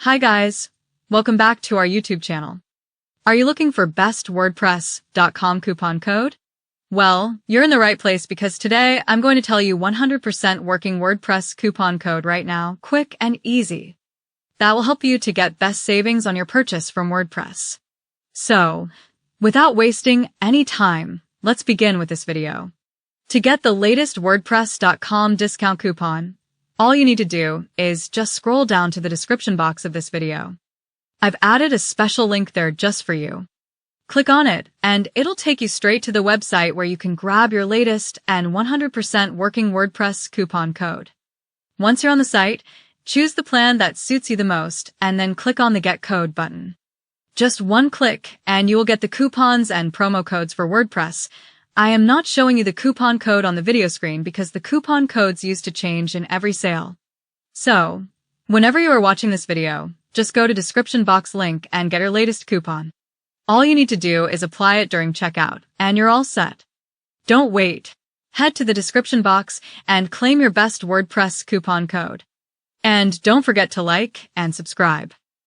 Hi guys, welcome back to our YouTube channel. Are you looking for best WordPress.com coupon code? Well, you're in the right place because today I'm going to tell you 100% working WordPress coupon code right now, quick and easy. That will help you to get best savings on your purchase from WordPress. So, without wasting any time, let's begin with this video. To get the latest WordPress.com discount coupon, all you need to do is just scroll down to the description box of this video. I've added a special link there just for you. Click on it, and it'll take you straight to the website where you can grab your latest and 100% working WordPress coupon code. Once you're on the site, choose the plan that suits you the most, and then click on the Get Code button. Just one click, and you will get the coupons and promo codes for WordPress. I am not showing you the coupon code on the video screen because the coupon codes used to change in every sale. So, whenever you are watching this video, just go to description box link and get your latest coupon. All you need to do is apply it during checkout, and you're all set. Don't wait. Head to the description box and claim your best WordPress coupon code. And don't forget to like and subscribe.